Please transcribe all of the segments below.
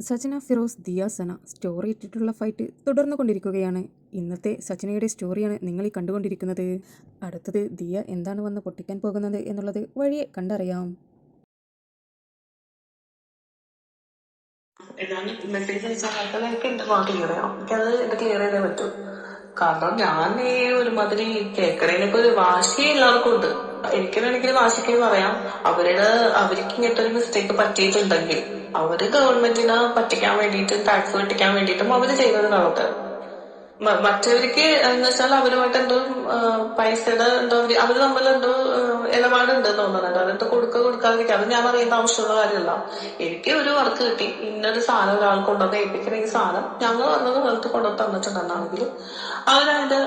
സജന ഫിറോസ് ദിയ സന story ഇട്ടിട്ടുള്ള fight തുടർന്നു കൊണ്ടിരിക്കുകയാണ്. ഇന്നത്തെ സജനയുടെ സ്റ്റോറിയാണ് നിങ്ങൾ ഈ കണ്ടുകൊണ്ടിരിക്കുന്നത്. അടുത്തത് ദിയ എന്താണ് വന്ന് പൊട്ടിക്കാൻ പോകുന്നത് എന്നുള്ളത് വഴിയെ കണ്ടറിയാം. കാരണം ഞാൻ ഈ ഒരുമാതിരി കേക്കണേനൊക്കെ ഒരു വാശി എല്ലാവർക്കും ഉണ്ട്. എനിക്കാണെങ്കിൽ വാശിക്ക് പറയാം, അവർക്ക് ഇങ്ങനത്തെ ഒരു മിസ്റ്റേക്ക് പറ്റിയിട്ടുണ്ടെങ്കിൽ അവര് ഗവൺമെന്റിനെ പറ്റിക്കാൻ വേണ്ടിയിട്ടും ടാക്സ് വെട്ടിക്കാൻ വേണ്ടിയിട്ടും അവര് ചെയ്യുന്നത് കാണട്ടെ. മറ്റവർക്ക് എന്ന് വെച്ചാൽ അവരുമായിട്ട് എന്തോ പൈസയുടെ എന്തോ അവര് തമ്മിൽ എന്തോ ഇടപാടുണ്ട് തോന്നുന്നുണ്ട്. അതെന്തോ കൊടുക്കാതിരിക്കുക, അത് ഞാൻ അറിയേണ്ട ആവശ്യമുള്ള കാര്യമല്ല. എനിക്ക് ഒരു വർക്ക് കിട്ടി, ഇന്നൊരു സാധനം ഒരാൾ കൊണ്ടുവന്ന് ഏൽപ്പിക്കുന്ന ഈ സാധനം ഞങ്ങൾ വന്നത് സ്ഥലത്ത് കൊണ്ടു തന്നിട്ടുണ്ടെന്നാണെങ്കിൽ അവരതിന്റെ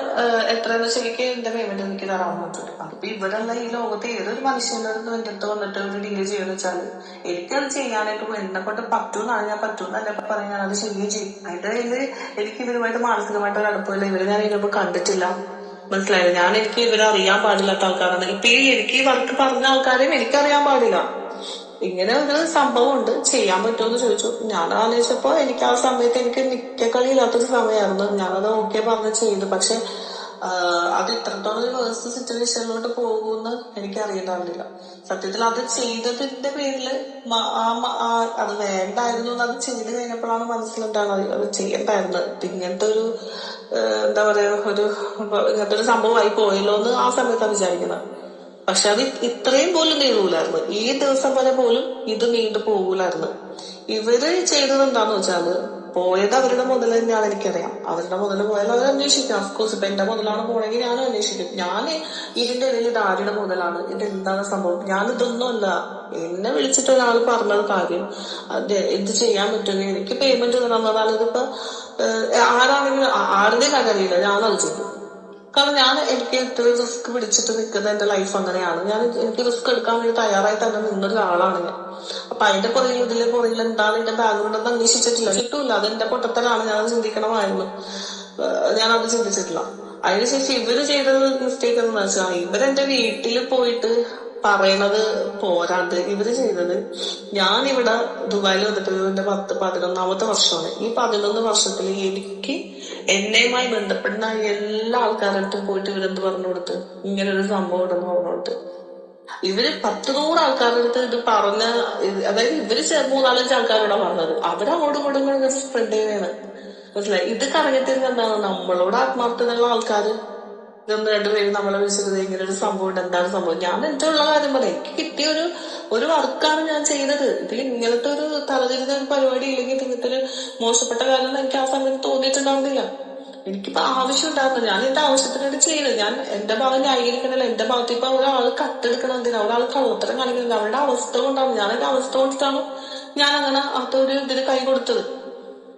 എത്രയെന്ന് ശരിക്കും എന്റെ പേയ്മെന്റ് എനിക്ക് തരാൻ പറ്റും. അതിപ്പോ ഇവരല്ല ഈ ലോകത്ത് ഏതൊരു മനുഷ്യന്റെ എന്റെ അടുത്ത് വന്നിട്ട് ഒരു ഡീല് ചെയ്യുന്ന വെച്ചാല് എനിക്കത് ചെയ്യാനായിട്ട് എന്നെ കൊണ്ട് പറ്റൂന്നാണ്, ഞാൻ പറ്റൂന്നല്ല പറയാൻ, ഞാനത് ചെയ്യുകയും ചെയ്യും. അതിന്റെ കയ്യില് എനിക്ക് ഇവരുമായിട്ട് മാനസികമായിട്ട് ഒരു അടുപ്പമില്ല. ഇവര് ഞാൻ ഇതിനൊപ്പം കണ്ടിട്ടില്ല, മനസ്സിലായില്ല. എനിക്ക് ഇവരെ അറിയാൻ പാടില്ലാത്ത ആൾക്കാരാണ്. ഇപ്പൊ എനിക്ക് ഈ വർക്ക് പറഞ്ഞ ആൾക്കാരെയും എനിക്കറിയാൻ പാടില്ല. ഇങ്ങനെ ഒരു സംഭവം ഉണ്ട്, ചെയ്യാൻ പറ്റുമെന്ന് ചോദിച്ചു. ഞാൻ ആലോചിച്ചപ്പോ എനിക്ക് ആ സമയത്ത് എനിക്ക് നിക്കക്കളിയില്ലാത്തൊരു സമയമായിരുന്നു. ഞാനത് ഓക്കെ പറഞ്ഞ് ചെയ്തു. പക്ഷെ അത് ഇത്രത്തോളം ഒരു വേഴ്സ്റ്റ് സിറ്റുവേഷനിലോട്ട് പോകുമെന്ന് എനിക്ക് അറിയണ്ടായിരുന്നില്ല. സത്യത്തിൽ അത് ചെയ്തതിന്റെ പേരില് അത് വേണ്ടായിരുന്നു. അത് ചെയ്ത് കഴിഞ്ഞപ്പോഴാണ് മനസ്സിലുണ്ടാകുന്നത് അത് ചെയ്യണ്ടായിരുന്നത്. ഇങ്ങനത്തെ ഒരു എന്താ പറയാ ഇങ്ങനത്തെ ഒരു സംഭവമായി പോയല്ലോ എന്ന് ആ സമയത്താണ് വിചാരിക്കുന്നത്. പക്ഷെ അത് ഇത്രയും പോലും നീളൂലായിരുന്നു. ഈ ദിവസം വരെ പോലും ഇത് നീണ്ടു പോകൂലായിരുന്നു. ഇവര് ചെയ്തത് എന്താന്ന് വെച്ചാല്, പോയത് അവരുടെ മുതൽ തന്നെയാണ്, എനിക്കറിയാം. അവരുടെ മുതൽ പോയാൽ അവർ അന്വേഷിക്കാം. അഫ്കോഴ്സ് ഇപ്പൊ എന്റെ മുതലാണ് പോണെങ്കിൽ ഞാനും അന്വേഷിക്കും. ഞാൻ ഇതിന്റെ ഇടയിൽ ഇത് ആരുടെ മുതലാണ്, ഇത് എന്താണ് സംഭവം, ഞാൻ ഇതൊന്നും അല്ല. എന്നെ വിളിച്ചിട്ട് ഒരാൾ പറഞ്ഞത് കാര്യം അത് ഇത് ചെയ്യാൻ പറ്റുമെങ്കിൽ എനിക്ക് പേയ്മെന്റ് തന്നതാണ്. ഇതിപ്പോ ആരാണെങ്കിലും ആരുടെ കാര്യമില്ല, ഞാനത് ചെയ്തു. കാരണം എനിക്ക് ഇത്രയും റിസ്ക് പിടിച്ചിട്ട് നിൽക്കുന്ന എന്റെ ലൈഫ് അങ്ങനെയാണ്. എനിക്ക് റിസ്ക് എടുക്കാൻ വേണ്ടി തയ്യാറായി തന്നെ നിന്നൊരാളാണ് ഞാൻ. അപ്പൊ അതിന്റെ ഇതിലെ പുറകിൽ എന്താണ് എന്റെ ബാക്ക്ഗ്രൗണ്ട് എന്ന് അന്വേഷിച്ചിട്ടില്ല, കിട്ടൂല. അതെന്റെ പൊട്ടത്തലാണ്, ഞാനത് ചിന്തിക്കണമായിരുന്നു. ഞാനത് ചിന്തിച്ചിട്ടില്ല. അതിനുശേഷം ഇവര് ചെയ്തത് മിസ്റ്റേക്ക് എന്ന് വെച്ചാൽ, ഇവരെന്റെ വീട്ടിൽ പോയിട്ട് പറയണത് പോരാണ്ട് ഇവര് ചെയ്തത്, ഞാനിവിടെ ദുബായിൽ വന്നിട്ട് എന്റെ 11 വർഷമാണ്. ഈ 11 വർഷത്തിൽ എനിക്ക് എന്നെയുമായി ബന്ധപ്പെടുന്ന എല്ലാ ആൾക്കാരുടെ പോയിട്ട് ഇവരെന്ത് പറഞ്ഞു കൊടുത്ത്, ഇങ്ങനെ ഒരു സംഭവം ഉണ്ടെന്ന് പറഞ്ഞു കൊടുത്ത്. ഇവര് 10-100 ആൾക്കാരുടെ അടുത്ത് ഇത് പറഞ്ഞ, അതായത് ഇവര് 3-4-5 ആൾക്കാരോടാ പറഞ്ഞത്. അവരങ്ങോട്ടും ഇങ്ങോട്ടും സ്പ്രെഡ് ചെയ്യുകയാണ്, മനസ്സിലായി. ഇത് കറങ്ങിത്തിരിഞ്ഞ എന്താണ്, നമ്മളോട് ആത്മാർത്ഥതയുള്ള ആൾക്കാര് ഇതൊന്ന് രണ്ടുപേരും നമ്മളെ വിളിച്ചത് ഇങ്ങനെ ഒരു സംഭവം ഉണ്ട്, എന്താണ് സംഭവം. ഞാൻ എന്റെ ഉള്ള കാര്യം പറയാം. എനിക്ക് കിട്ടിയ ഒരു വർക്കാണ് ഞാൻ ചെയ്തത്. ഇതിൽ ഇങ്ങനത്തെ ഒരു തലതിരിഞ്ഞ ഒരു പരിപാടി ഇല്ലെങ്കിൽ ഇങ്ങനത്തെ ഒരു മോശപ്പെട്ട കാര്യം എനിക്ക് ആ സമയത്ത് തോന്നിയിട്ടുണ്ടാവുന്നില്ല. എനിക്കിപ്പോ ആവശ്യം ഉണ്ടായിരുന്നു, ഞാൻ എന്റെ ആവശ്യത്തിനായിട്ട് ചെയ്തത്. ഞാൻ എന്റെ ഭാഗം ന്യായീകരിക്കണല്ലോ. എന്റെ ഭാഗത്ത് ഇപ്പൊ ഒരാൾ കട്ടെടുക്കണം, എന്തിനാ ഒരാൾ കള്ളത്തരം കാണിക്കുന്നത്, അവരുടെ അവസ്ഥ കൊണ്ടാണ്. ഞാൻ എന്റെ അവസ്ഥ കൊണ്ടിട്ടാണ് ഞാൻ അങ്ങനെ അതൊരു ഇതിന് കൈ കൊടുത്തത്,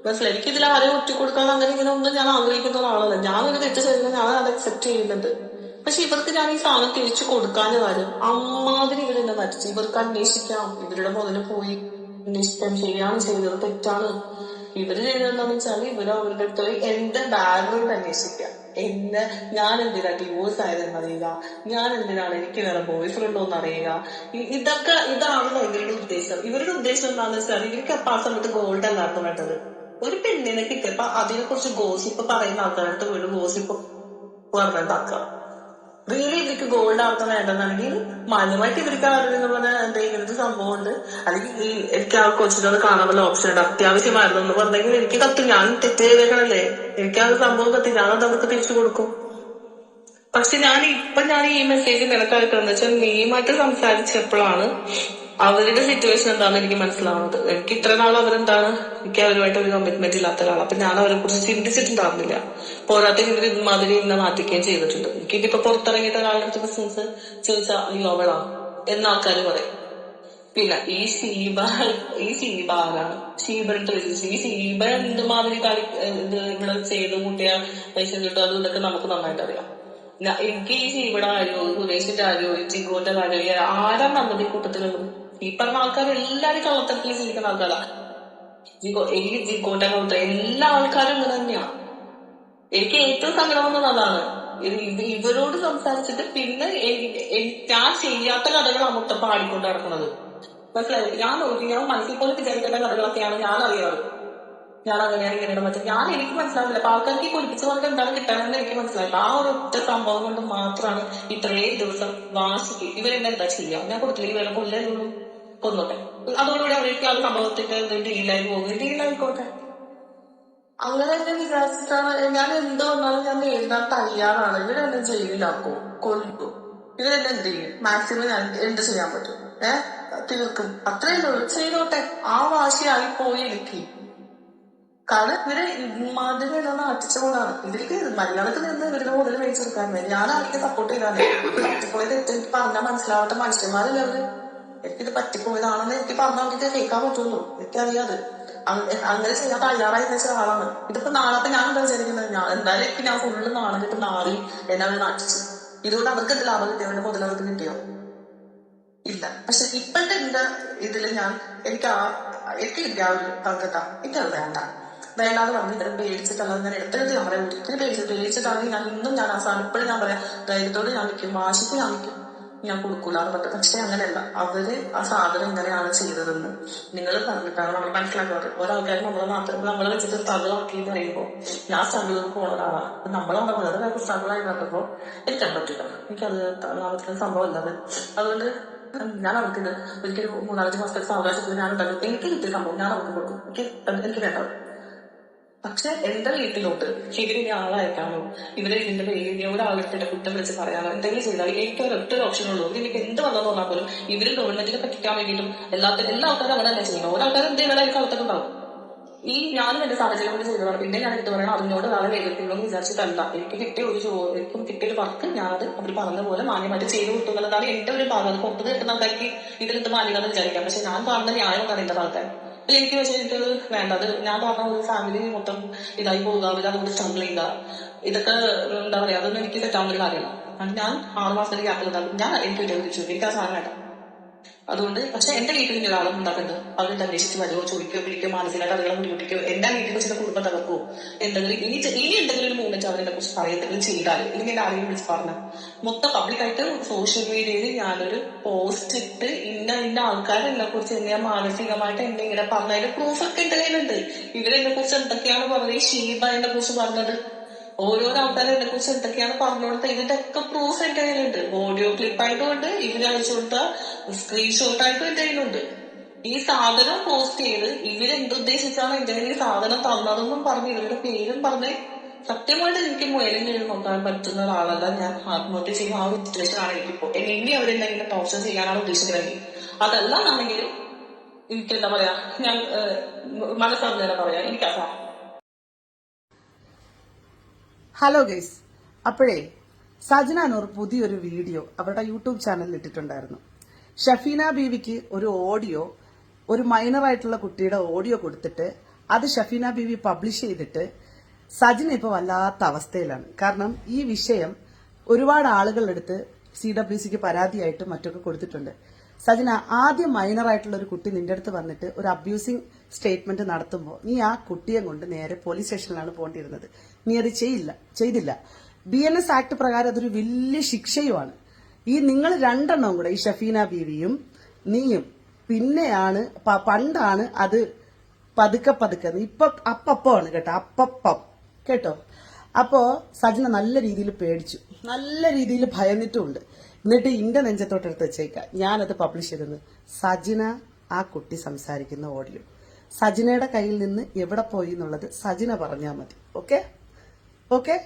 മനസ്സിലായി. എനിക്ക് ഇതിൽ ആരെയും ഒറ്റിക്കൊടുക്കാൻ അങ്ങനെ ഇങ്ങനെ ഒന്നും ഞാൻ ആഗ്രഹിക്കുന്ന ഒരാളല്ല. ഞാനൊരു തെറ്റ് ചെയ്താൽ ഞാൻ അത് അക്സെപ്റ്റ് ചെയ്യുന്നുണ്ട്. പക്ഷെ ഇവർക്ക് ഞാൻ ഈ സാധനം തിരിച്ചു കൊടുക്കാഞ്ഞ കാര്യം അമ്മാതിരി ഇവരെന്നെ നടിച്ചു. ഇവർക്ക് അന്വേഷിക്കാം, ഇവരുടെ മുതല് പോയി അന്വേഷിക്കാൻ, ശരിയാണ് ചെയ്തത് തെറ്റാണ്. ഇവര് ചെയ്തത് എന്താന്ന് വെച്ചാൽ, ഇവര് അവരുടെ അടുത്ത് എന്റെ ബാക്ക്ഗ്രൗണ്ട് അന്വേഷിക്കാം. ഞാൻ എന്തിനാ ഡിവോഴ്സ് ആയതെന്ന് അറിയുക, ഞാൻ എന്തിനാണ് എനിക്ക് വേറെ ബോയ് ഫ്രണ്ട് എന്ന് അറിയുക. ഇതാണ് ഇവരുടെ ഉദ്ദേശം. ഇവരുടെ ഉദ്ദേശം എന്താണെന്ന് വെച്ചാൽ, ഇവർക്ക് അപ്പൊ ആ സമയത്ത് ഗോൾഡ് അല്ലാത്ത വേണ്ടത്. ഒരു പെണ്ണിനെ കിട്ടിയപ്പോ അതിനെ കുറിച്ച് ഗോസിപ്പ് പറയുന്ന ആൾക്കാരുടെ വീട് ഗോസിപ്പ് പറഞ്ഞിട്ടാക്കുക. റിയലി ഇവർക്ക് ഗോൾഡ് ആർക്കും വേണ്ടെന്നാണെങ്കിൽ മാന്യമായിട്ട് ഇവർക്ക് ആരുടെ പറഞ്ഞ എന്തെങ്കിലും സംഭവം ഉണ്ട്, അല്ലെങ്കിൽ എനിക്ക് ആ കൊച്ചിനോട് കാണാൻ വല്ല ഓപ്ഷൻ ഉണ്ട്, അത്യാവശ്യമായിരുന്നു എന്ന് പറഞ്ഞെങ്കിൽ എനിക്ക് കത്ത്, ഞാൻ തെറ്റ് ചെയ്തേക്കണല്ലേ, എനിക്ക് ആ സംഭവം കത്തി, ഞാനത് അവർക്ക് തിരിച്ചു കൊടുക്കും. പക്ഷെ ഞാൻ ഈ മെസ്സേജ് നിനക്കയക്കുന്നത് വെച്ചാൽ, നീയുമായിട്ട് സംസാരിച്ചപ്പോഴാണ് അവരുടെ സിറ്റുവേഷൻ എന്താണെന്ന് എനിക്ക് മനസ്സിലാവുന്നത്. എനിക്ക് ഇത്ര നാൾ അവരെന്താണ്, എനിക്ക് അവരുമായിട്ട് ഒരു കമ്മിറ്റ്മെന്റ് ഇല്ലാത്ത ഒരാളാണ്. അപ്പൊ ഞാൻ അവരെ കുറിച്ച് ചിന്തിച്ചിട്ടുണ്ടായിരുന്നില്ല. പോരാത്തതിന് ഇവർ ഇമാതിരി ഇന്നെ മാറ്റിക്കുകയും ചെയ്തിട്ടുണ്ട്. എനിക്ക് ഇനിയിപ്പോ പുറത്തിറങ്ങിയിട്ട് ഒരാളുടെ ബിസിനസ് ചോദിച്ചാൽ അയ്യോ അവളാ എന്ന ആൾക്കാർ പറയും. പിന്നെ ഈ ഷീബ ആരാണ്, ഷീബന്റെ ഈ ഷീബ എന്തുമാതിരി ഇത് ഇവിടെ ചെയ്ത് കൂട്ടിയ പൈസ കിട്ടും, അതും ഇതൊക്കെ നമുക്ക് നന്നായിട്ട് അറിയാം. എനിക്ക് ഈ ഷീബയുടെ കാര്യമോ സുരേഷിന്റെ കാര്യമോ ജിഗോന്റെ കാര്യമോ ആരാ നമ്മുടെ ഈ കൂട്ടത്തിലുള്ളത്? ഈ പറഞ്ഞ ആൾക്കാർ എല്ലാരും കള്ളത്തരത്തിൽ ജീവിക്കുന്ന ആൾക്കാരാ. എനിക്ക് ജിഗോന്റെ കള്ളത്തരം എല്ലാ ആൾക്കാരും ഇങ്ങനെ തന്നെയാണ്. എനിക്ക് ഏറ്റവും സങ്കടം വന്നത് അതാണ്. ഇവരോട് സംസാരിച്ചിട്ട് പിന്നെ ഞാൻ ചെയ്യാത്ത കഥകൾ അമുട്ട പാടിക്കൊണ്ട് നടക്കുന്നത്. മനസ്സിലായി? ഞാൻ നോക്കി, ഞാൻ മനസ്സിൽ പോലും വിചാരിക്കേണ്ട കഥകളൊക്കെയാണ് ഞാൻ അറിയാറ്. ഞാൻ അങ്ങനെയാണ് ഇങ്ങനെയാണ് മറ്റേ ഞാൻ എനിക്ക് മനസ്സിലാവില്ല. അപ്പൊ ആൾക്കാർക്ക് പൊലിപ്പിച്ച് പറഞ്ഞിട്ട് എന്താണ് കിട്ടാനെന്ന് എനിക്ക് മനസ്സിലായില്ല. ആ ഒരു ഒറ്റ സംഭവം കൊണ്ട് മാത്രമാണ് ഇത്രയും ദിവസം വാശിക്ക് ഇവരെന്നെ എന്താ ചെയ്യാം. ഞാൻ കൊടുത്തില്ല, ഇവരെ കൊല്ലുള്ളൂ, കൊന്നോട്ടെ. അതോടുകൂടി അവർക്ക് ആ സംഭവത്തിന്റെ ഡീലായി പോകും. ഡീലായിക്കോട്ടെ. അങ്ങനെ തന്നെ വിചാരിച്ചിട്ടാണ് ഞാൻ എന്ത് വന്നാലും ഞാൻ നേരിടാൻ തയ്യാറാണ്. ഇവരെന്നെ ജയിലിലാക്കും, കൊല്ലും. ഇവരെന്നെ എന്ത് ചെയ്യും? മാക്സിമം ഞാൻ എന്ത് ചെയ്യാൻ പറ്റും? തീർക്കും. അത്രയും ചെയ്തോട്ടെ. ആ വാശിയായി പോയി എനിക്ക്. കാരണം ഇവര് മാധ്യമ നാട്ടിച്ചുകൊണ്ടാണ്. ഇവർക്ക് മലയാളത്തിൽ നിന്ന് ഇവരുടെ മുതൽ മേടിച്ചെടുക്കാൻ വേണ്ടി ഞാൻ ആർക്കും സപ്പോർട്ട് ചെയ്താണ്. പറ്റിപ്പോയത് എനിക്ക് പറഞ്ഞാൽ മനസ്സിലാവാത്ത മനുഷ്യന്മാരല്ലേ അവര്. എനിക്കിത് പറ്റിപ്പോയതാണെന്ന് എനിക്ക് പറഞ്ഞാൽ എനിക്ക് കേൾക്കാൻ പറ്റുള്ളൂ. എനിക്കറിയാത്. അങ്ങനെ ചെയ്യാൻ തയ്യാറായി വെച്ച ആളാണ്. ഇതിപ്പോ നാളത്തെ ഞാൻ എന്താ വിചാരിക്കുന്നത്? ഞാൻ എന്തായാലും എനിക്ക് ഞാൻ ഫുള്ള് നാളെ കിട്ടും, നാളെ എന്നെ അവർ നാട്ടിച്ചു. ഇതുകൊണ്ട് അവർക്ക് എന്ത് ലാഭം കിട്ടിയോ? അവന്റെ മുതൽ അവർക്ക് കിട്ടിയോ? ഇല്ല. പക്ഷെ ഇപ്പോഴത്തെ എന്റെ ഇതില് എനിക്ക് ഇല്ല ആ ഒരു പങ്കെടുത്ത എനിക്കത് വേണ്ടാന്ന് പറഞ്ഞ് ഇത്തരം പേടിച്ചിട്ടുള്ളത് ഞാൻ എടുത്തിട്ട് ഞാൻ പറയാം. ഒരിക്കലും പേടിച്ചിട്ടാണെങ്കിൽ ഞാൻ ഇന്നും ഞാൻ ആ സാധനം ഇപ്പോഴും ഞാൻ പറയാം, ധൈര്യത്തോട് ഞാൻ നിൽക്കും, വാശിക്ക് ഞാൻ നിൽക്കും, ഞാൻ കൊടുക്കൂലെന്ന് പറഞ്ഞു. പക്ഷെ അങ്ങനെയല്ല, അവര് ആ സാധനം ഇങ്ങനെയാണ് ചെയ്തതെന്ന് നിങ്ങൾ പറഞ്ഞിട്ടാണ് നമ്മൾ മനസ്സിലാക്കാറ്. ഒരാൾക്കാർ നമ്മളെ നാട്ടിൽ നമ്മളെ വെച്ചിട്ട് സ്ട്രഗിൾ ആക്കി എന്ന് പറയുമ്പോൾ ഞാൻ സ്ട്രഗിളിൽ പോകുന്ന ഒരാളാണ്. നമ്മളാണ് വേറെ കാര്യം സ്ട്രഗിളായി കണ്ടപ്പോൾ എനിക്കത് പറ്റില്ല. എനിക്കത് നാളത്തെ സംഭവം ഇല്ലത്. അതുകൊണ്ട് ഞാൻ അവർക്കിത് ഒരിക്കലും 3-5 മാസത്തെ അവകാശത്തിൽ ഞാൻ ഉണ്ടാക്കും. എനിക്ക് കിട്ടിയ സംഭവം ഞാൻ അവർക്ക് കൊടുക്കും. എനിക്ക് വേണ്ടത്. പക്ഷെ എന്റെ വീട്ടിലോട്ട് ഇവരിനി ആളയക്കാനോ ഇവരെ ഇതിന്റെ പേരിൽ ഒരാളെടുത്തിട്ട് കുറ്റം വിളിച്ച് പറയാനോ എന്തെങ്കിലും ചെയ്താൽ എനിക്ക് ഒരൊറ്റ ഓപ്ഷൻ ഉള്ളൂ. ഇവർക്ക് എന്ത് വന്നെന്ന് പറഞ്ഞാൽ പോലും ഇവര് ഗവൺമെന്റിനെ പറ്റിക്കാൻ വേണ്ടിയിട്ടും എല്ലാ ആൾക്കാരും അങ്ങനെ തന്നെ ചെയ്യണം. ഒരാൾക്കാരും എന്തെങ്കിലും ആൾക്കാരുണ്ടാവും. ഈ ഞാനും എന്റെ സാഹചര്യം കൊണ്ട് ചെയ്തതാണ്. പിന്നെ ഞാൻ എന്ത് പറയണം, അറിഞ്ഞോട് ഒരാളെ വേദനിപ്പിക്കണമെന്ന് വിചാരിച്ചിട്ടല്ല. എനിക്ക് കിട്ടിയ എനിക്കും കിട്ടിയ ഒരു വർക്ക് ഞാനത് അവർ പറഞ്ഞ പോലെ മാന്യമായിട്ട് ചെയ്തു കിട്ടുന്നതാണ് എന്റെ ഒരു ഭാഗം. അത് പുറത്ത് കിട്ടുന്ന ആൾക്കാർക്ക് ഇതിലെന്ത് മാന്യത വിചാരിക്കാം. പക്ഷെ ഞാൻ കാണുന്ന ന്യായം എന്നാണ് എന്റെ ആൾക്കാർ. എനിക്ക് പക്ഷേ എനിക്കത് വേണ്ടത്. ഞാൻ പറഞ്ഞ ഒരു ഫാമിലി മൊത്തം ഇതായി പോകുക, അവർ അതുകൊണ്ട് സ്ട്രഗിൾ ചെയ്യുക, ഇതൊക്കെ എന്താ പറയാ, അതൊന്നും എനിക്ക് തെറ്റാവുന്ന ഒരു കാര്യമല്ല. ഞാൻ 6 മാസത്തിന്റെ ഗ്യാപ്പിൽ ഉണ്ടാകും. ഞാൻ എനിക്ക് വിചാരിച്ചു എനിക്ക് ആ സാധനം വേണ്ട. അതുകൊണ്ട് പക്ഷെ എന്റെ വീട്ടിൽ ഒരാളും ഉണ്ടാക്കുന്നത് അവരുടെ അന്വേഷിച്ച് വരുമോ, ചോദിക്കോ, പിടിക്കോ, മാനസികമായിട്ട് അതുകളെ ബുദ്ധിമുട്ടിക്കോ, എന്റെ വീട്ടിൽ വെച്ചിട്ട് കുടുംബം തകർക്കോ, എന്തെങ്കിലും ഇനി എന്തെങ്കിലും ഒരു മൂവ്മെന്റ് അവരെ കുറിച്ച് പറയത്തെങ്കിലും ചെയ്താൽ ഇല്ലെങ്കിൽ എന്നെ ആരെങ്കിലും വിളിച്ച് പറഞ്ഞ മൊത്തം പബ്ലിക്കായിട്ട് സോഷ്യൽ മീഡിയയിൽ ഞാനൊരു പോസ്റ്റ് ഇട്ട് ഇന്ന ആൾക്കാർ എന്നെ കുറിച്ച് എന്നെ മാനസികമായിട്ട് എന്നെ ഇങ്ങനെ പറഞ്ഞതിന്റെ പ്രൂഫൊക്കെ എന്റെ കയ്യിലുണ്ട്. ഇവരെന്നെ കുറിച്ച് എന്തൊക്കെയാണ് പറഞ്ഞത്, ഈ ഷീബ എന്നെ കുറിച്ച് പറഞ്ഞത്, ഓരോരോ ആൾക്കാരും എന്നെ കുറിച്ച് എന്തൊക്കെയാണ് പറഞ്ഞുകൊടുത്തത്, ഇതിന്റെ ഒക്കെ പ്രൂഫ് എന്റെ കയ്യിലുണ്ട്. ഓഡിയോ ക്ലിപ്പായിട്ടും ഉണ്ട്, ഇവര് അയച്ചു കൊടുത്ത സ്ക്രീൻഷോട്ടായിട്ടും എന്റെ കയ്യിലുണ്ട്. ഈ സാധനം പോസ്റ്റ് ചെയ്ത് ഇവരെന്തുദ്ദേശിച്ചാണ് എന്റെ കയ്യിൽ ഈ സാധനം തന്നതെന്നും പറഞ്ഞ് ഇവരുടെ പേരും പറഞ്ഞ് സത്യമായിട്ട് എനിക്ക് മുയലിൽ നിന്ന് നോക്കാൻ പറ്റുന്ന ഒരാളല്ല ഞാൻ. ആത്മഹത്യ ചെയ്യുന്ന ആ ഒരു സിറ്റുവേഷൻ ആണ് എനിക്കിപ്പോ. ഇനി അവരെന്തെങ്കിലും ടോർച്ചർ ചെയ്യാനാണ് ഉദ്ദേശിക്കുന്നത്. അതല്ലാന്നാണെങ്കിൽ എനിക്ക് എന്താ പറയാ, ഞാൻ മനസ്സറിഞ്ഞാ പറയാ, എനിക്കറിയാം. ഹലോ ഗൈസ്, അപ്പോഴേ സജന നൂർ പുതിയൊരു വീഡിയോ അവരുടെ യൂട്യൂബ് ചാനലിൽ ഇട്ടിട്ടുണ്ടായിരുന്നു. ഷഫീന ബീവിക്ക് ഒരു മൈനറായിട്ടുള്ള കുട്ടിയുടെ ഓഡിയോ കൊടുത്തിട്ട് അത് ഷഫീന ബീവി പബ്ലിഷ് ചെയ്തിട്ട് സജന ഇപ്പോൾ വല്ലാത്ത അവസ്ഥയിലാണ്. കാരണം ഈ വിഷയം ഒരുപാട് ആളുകളെടുത്ത് CWCക്ക് പരാതിയായിട്ടും മറ്റൊക്കെ കൊടുത്തിട്ടുണ്ട്. സജന, ആദ്യം മൈനറായിട്ടുള്ള ഒരു കുട്ടി നിന്റെ അടുത്ത് വന്നിട്ട് ഒരു അബ്യൂസിങ് സ്റ്റേറ്റ്മെന്റ് നടത്തുമ്പോൾ നീ ആ കുട്ടിയെ കൊണ്ട് നേരെ പോലീസ് സ്റ്റേഷനിലാണ് പോകേണ്ടിയിരുന്നത്. നീ അത് ചെയ്തില്ല. BNS ആക്ട് പ്രകാരം അതൊരു വലിയ ശിക്ഷയുമാണ്. നിങ്ങൾ രണ്ടെണ്ണവും കൂടെ, ഈ ഷഫീന ബീവിയും നീയും, പിന്നെയാണ് പണ്ടാണ് അത് പതുക്കെ ഇപ്പൊ അപ്പമാണ് കേട്ടോ. അപ്പോ സജന നല്ല രീതിയിൽ പേടിച്ചു, നല്ല രീതിയിൽ ഭയന്നിട്ടുമുണ്ട്. എന്നിട്ട് ഇന്റെ നെഞ്ചത്തോട്ടെടുത്ത് വെച്ചേക്കാം ഞാനത് പബ്ലിഷ് ചെയ്തെന്ന്. സജന ആ കുട്ടി സംസാരിക്കുന്ന ഓഡിയോ സജനയുടെ കയ്യിൽ നിന്ന് എവിടെ പോയി എന്നുള്ളത് സജന പറഞ്ഞാൽ മതി. ഓക്കെ.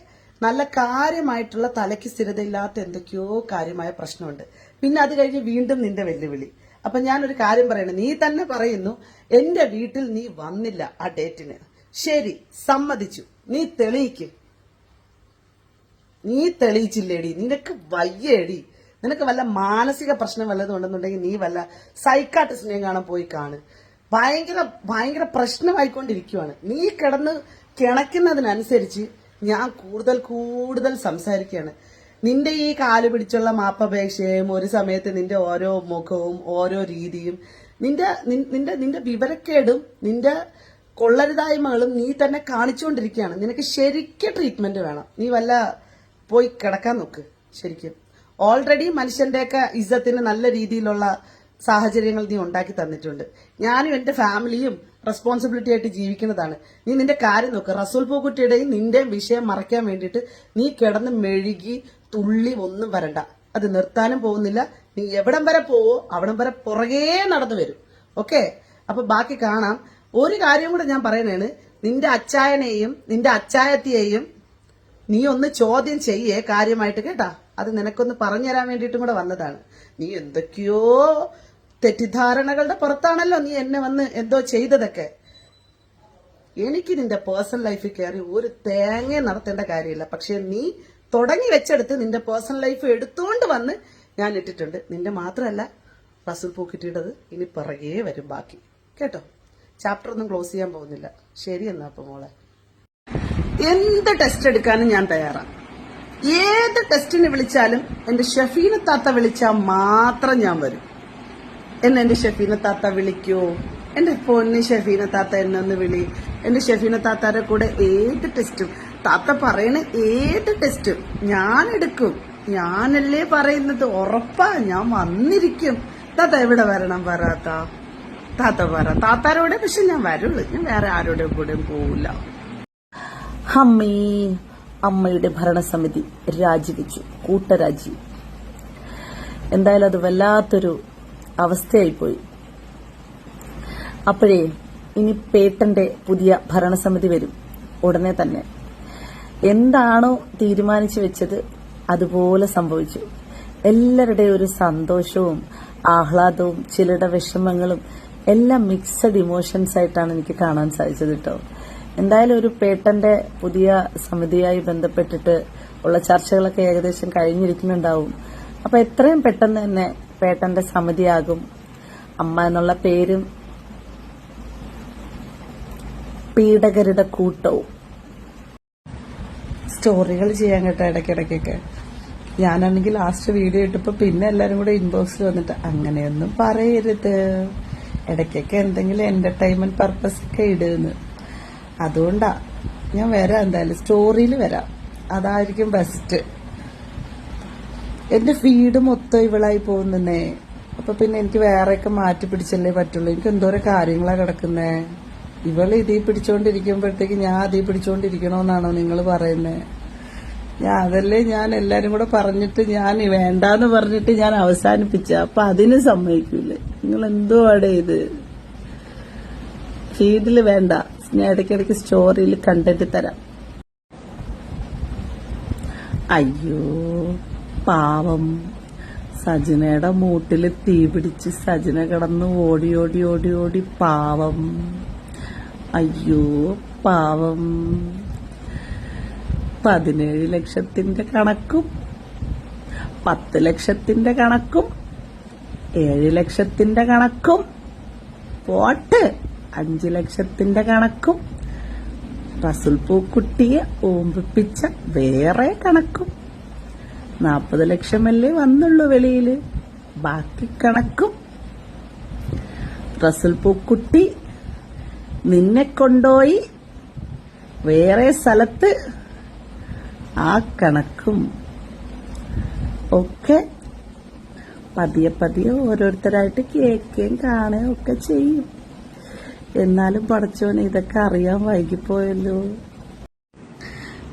നല്ല കാര്യമായിട്ടുള്ള തലയ്ക്ക് സ്ഥിരതയില്ലാത്ത എന്തൊക്കെയോ കാര്യമായ പ്രശ്നമുണ്ട്. പിന്നെ അത് കഴിഞ്ഞ് വീണ്ടും നിന്റെ വെല്ലുവിളി. അപ്പൊ ഞാനൊരു കാര്യം പറയണേ, നീ തന്നെ പറയുന്നു എന്റെ വീട്ടിൽ നീ വന്നില്ല ആ ഡേറ്റിന്. ശരി, സമ്മതിച്ചു. നീ തെളിയിച്ചില്ലേടി? നിനക്ക് വയ്യേടി? നിനക്ക് വല്ല മാനസിക പ്രശ്നം വല്ലതും ഉണ്ടെന്നുണ്ടെങ്കിൽ നീ വല്ല സൈക്കാട്രിസ്റ്റിനെയും കാണാൻ പോയി കാണ്. ഭയങ്കര പ്രശ്നമായിക്കൊണ്ടിരിക്കുവാണ്. നീ കിടന്ന് കിണക്കുന്നതിനനുസരിച്ച് ഞാൻ കൂടുതൽ സംസാരിക്കുകയാണ്. നിന്റെ ഈ കാല് പിടിച്ചുള്ള മാപ്പപേക്ഷയും ഒരു സമയത്ത് നിന്റെ ഓരോ മുഖവും ഓരോ രീതിയും നിന്റെ വിവരക്കേടും നിന്റെ കൊള്ളരുതായ്മകളും നീ തന്നെ കാണിച്ചുകൊണ്ടിരിക്കുകയാണ്. നിനക്ക് ശരിക്കും ട്രീറ്റ്മെന്റ് വേണം. നീ വല്ല പോയി കിടക്കാൻ നോക്ക്. ശരിക്കും ഓൾറെഡി മനുഷ്യന്റെയൊക്കെ ഇജ്ജത്തിന് നല്ല രീതിയിലുള്ള സാഹചര്യങ്ങൾ നീ ഉണ്ടാക്കി തന്നിട്ടുണ്ട്. ഞാനും എന്റെ ഫാമിലിയും റെസ്പോൺസിബിലിറ്റി ആയിട്ട് ജീവിക്കുന്നതാണ്. നീ നിന്റെ കാര്യം നോക്ക്. റസൂൽ പൂക്കുട്ടിയുടെയും നിന്റെയും വിഷയം മറയ്ക്കാൻ വേണ്ടിയിട്ട് നീ കിടന്ന് മെഴുകി തുള്ളി ഒന്നും വരണ്ട. അത് നിർത്താനും പോകുന്നില്ല. നീ എവിടം വരെ പോവോ അവിടം വരെ പുറകേ നടന്നു വരും. ഓക്കെ, അപ്പൊ ബാക്കി കാണാം. ഒരു കാര്യം കൂടെ ഞാൻ പറയണേണ്, നിന്റെ അച്ചായനെയും നിന്റെ അച്ചായത്തിയെയും നീ ഒന്ന് ചോദ്യം ചെയ്യേ കാര്യമായിട്ട്, കേട്ടാ. അത് നിനക്കൊന്ന് പറഞ്ഞുതരാൻ വേണ്ടിയിട്ടും കൂടെ വന്നതാണ്. നീ എന്തൊക്കെയോ തെറ്റിദ്ധാരണകളുടെ പുറത്താണല്ലോ നീ എന്നെ വന്ന് എന്തോ ചെയ്തതൊക്കെ. എനിക്ക് നിന്റെ പേഴ്സണൽ ലൈഫിൽ കയറി ഒരു തേങ്ങ നടത്തേണ്ട കാര്യമില്ല. പക്ഷെ നീ തുടങ്ങി വെച്ചെടുത്ത് നിന്റെ പേഴ്സണൽ ലൈഫ് എടുത്തുകൊണ്ട് വന്ന് ഞാൻ ഇട്ടിട്ടുണ്ട്. നിന്റെ മാത്രമല്ല റസൂൽ പൂക്കുട്ടിയുടേത് ഇനി പിറകേ വരും ബാക്കി, കേട്ടോ. ചാപ്റ്റർ ഒന്നും ക്ലോസ് ചെയ്യാൻ പോകുന്നില്ല. ശരി എന്നാ അപ്പൊ മോളെ, എന്ത് ടെസ്റ്റ് എടുക്കാനും ഞാൻ തയ്യാറാണ്. ഏത് ടെസ്റ്റിന് വിളിച്ചാലും എന്റെ ഷഫീന താത്ത വിളിച്ചാൽ മാത്രം ഞാൻ വരും. എന്റെ ഷഫീന താത്ത വിളിക്കൂ. എന്റെ പൊന്ന് ഷഫീന താത്ത എന്നെ ഒന്ന് വിളി. എന്റെ ഷഫീന താത്താരെ കൂടെ ഏത് ടെസ്റ്റും താത്ത പറയണ ഏത് ടെസ്റ്റും ഞാൻ എടുക്കും. ഞാനല്ലേ പറയുന്നത്, ഉറപ്പാ ഞാൻ വന്നിരിക്കും. താത്ത എവിടെ വരണം പറയാത്ത താത്ത പറ. താത്താരോടെ പക്ഷെ ഞാൻ വരുള്ളൂ. ഞാൻ വേറെ ആരോടെ കൂടെയും പോവില്ല. അമ്മയുടെ ഭരണസമിതി രാജിവെച്ചു, കൂട്ടരാജി. എന്തായാലും അത് വല്ലാത്തൊരു അവസ്ഥയായിപ്പോയി. അപ്പോഴേ ഇനി പേട്ടന്റെ പുതിയ ഭരണസമിതി വരും ഉടനെ തന്നെ. എന്താണോ തീരുമാനിച്ചു വെച്ചത് അതുപോലെ സംഭവിച്ചു. എല്ലാവരുടെയും ഒരു സന്തോഷവും ആഹ്ലാദവും ചിലരുടെ വിഷമങ്ങളും എല്ലാം മിക്സഡ് ഇമോഷൻസ് ആയിട്ടാണ് എനിക്ക് കാണാൻ സാധിച്ചത് കേട്ടോ. എന്തായാലും ഒരു പേട്ടന്റെ പുതിയ സമിതിയായി ബന്ധപ്പെട്ടിട്ട് ഉള്ള ചർച്ചകളൊക്കെ ഏകദേശം കഴിഞ്ഞിരിക്കുന്നുണ്ടാവും. അപ്പൊ എത്രയും പെട്ടെന്ന് തന്നെ പേട്ടന്റെ സമിതിയാകും. അമ്മ എന്നുള്ള പേരും പീഡകരുടെ കൂട്ടവും. സ്റ്റോറികൾ ചെയ്യാൻ കേട്ടോ ഇടയ്ക്കിടയ്ക്കൊക്കെ. ഞാനാണെങ്കിൽ ലാസ്റ്റ് വീഡിയോ ഇട്ടപ്പോ പിന്നെ എല്ലാരും കൂടെ ഇൻബോക്സിൽ വന്നിട്ട് അങ്ങനെയൊന്നും പറയരുത്, ഇടയ്ക്കൊക്കെ എന്തെങ്കിലും എന്റർടൈൻമെന്റ് പർപ്പസ് ഒക്കെ ഇടുന്നു. അതുകൊണ്ടാ ഞാൻ വരാം. എന്തായാലും സ്റ്റോറിയിൽ വരാം, അതായിരിക്കും ബെസ്റ്റ്. എന്റെ ഫീഡ് മൊത്തം ഇവളായി പോകുന്നേ. അപ്പൊ പിന്നെ എനിക്ക് വേറെയൊക്കെ മാറ്റി പിടിച്ചല്ലേ പറ്റുള്ളൂ. എനിക്ക് എന്തോരം കാര്യങ്ങളാ കിടക്കുന്നേ. ഇവള് ഇതീ പിടിച്ചോണ്ടിരിക്കുമ്പോഴത്തേക്ക് ഞാൻ അതീ പിടിച്ചോണ്ടിരിക്കണോന്നാണോ നിങ്ങൾ പറയുന്നേ? ഞാൻ എല്ലാരും കൂടെ പറഞ്ഞിട്ട് ഞാൻ വേണ്ടാന്ന് പറഞ്ഞിട്ട് ഞാൻ അവസാനിപ്പിച്ച. അപ്പൊ അതിന് സമ്മതിക്കൂലേ? നിങ്ങൾ എന്തോ അവിടെ ഇത് ഫീഡില് വേണ്ട. ഞാൻ ഇടയ്ക്കിടയ്ക്ക് സ്റ്റോറിയിൽ കണ്ടന്റ് തരാം. അയ്യോ പാവം, സജനയുടെ മൂട്ടില് തീ പിടിച്ച് സജന കിടന്ന് ഓടി ഓടി ഓടി ഓടി. പാവം, അയ്യോ പാവം. 17 ലക്ഷത്തിന്റെ കണക്കും 10 ലക്ഷത്തിന്റെ കണക്കും 7 ലക്ഷത്തിന്റെ കണക്കും പോട്ട് 5 ലക്ഷത്തിന്റെ കണക്കും റസൂൽ പൂക്കുട്ടിയെ ഓമ്പിപ്പിച്ച വേറെ കണക്കും 40 ലക്ഷമല്ലേ വന്നുള്ളൂ വെളിയില്. ബാക്കി കണക്കും റസൂൽ പൂക്കുട്ടി നിന്നെ കൊണ്ടുപോയി വേറെ സ്ഥലത്ത് ആ കണക്കും ഒക്കെ പതിയെ പതിയെ ഓരോരുത്തരായിട്ട് കേൾക്കുകയും കാണുകയും ഒക്കെ ചെയ്യും. എന്നാലും പടച്ചോനെ ഇതൊക്കെ അറിയാൻ വൈകിപ്പോയല്ലോ.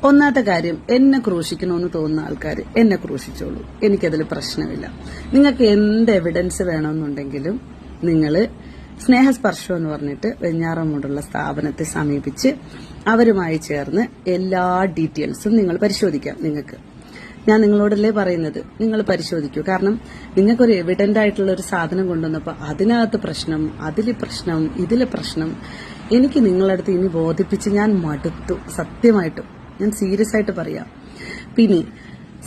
ഒന്നാമത്തെ കാര്യം, എന്നെ ക്രൂശിക്കണമെന്ന് തോന്നുന്ന ആൾക്കാർ എന്നെ ക്രൂശിച്ചോളൂ, എനിക്കതിൽ പ്രശ്നമില്ല. നിങ്ങൾക്ക് എന്ത് എവിഡൻസ് വേണമെന്നുണ്ടെങ്കിലും നിങ്ങൾ സ്നേഹസ്പർശം എന്ന് പറഞ്ഞിട്ട് വെഞ്ഞാറമൂടുള്ള സ്ഥാപനത്തെ സമീപിച്ച് അവരുമായി ചേർന്ന് എല്ലാ ഡീറ്റെയിൽസും നിങ്ങൾ പരിശോധിക്കാം. നിങ്ങൾക്ക് ഞാൻ നിങ്ങളോടല്ലേ പറയുന്നത്, നിങ്ങൾ പരിശോധിക്കൂ. കാരണം നിങ്ങൾക്കൊരു എവിഡന്റ് ആയിട്ടുള്ള ഒരു സാധനം കൊണ്ടുവന്നപ്പോൾ അതിനകത്ത് പ്രശ്നം, അതിൽ പ്രശ്നം, ഇതിൽ പ്രശ്നം. എനിക്ക് നിങ്ങളടുത്ത് ഇനി ബോധിപ്പിച്ച് ഞാൻ മടുത്തു. സത്യമായിട്ടും ഞാൻ സീരിയസ് ആയിട്ട് പറയാം. പിന്നെ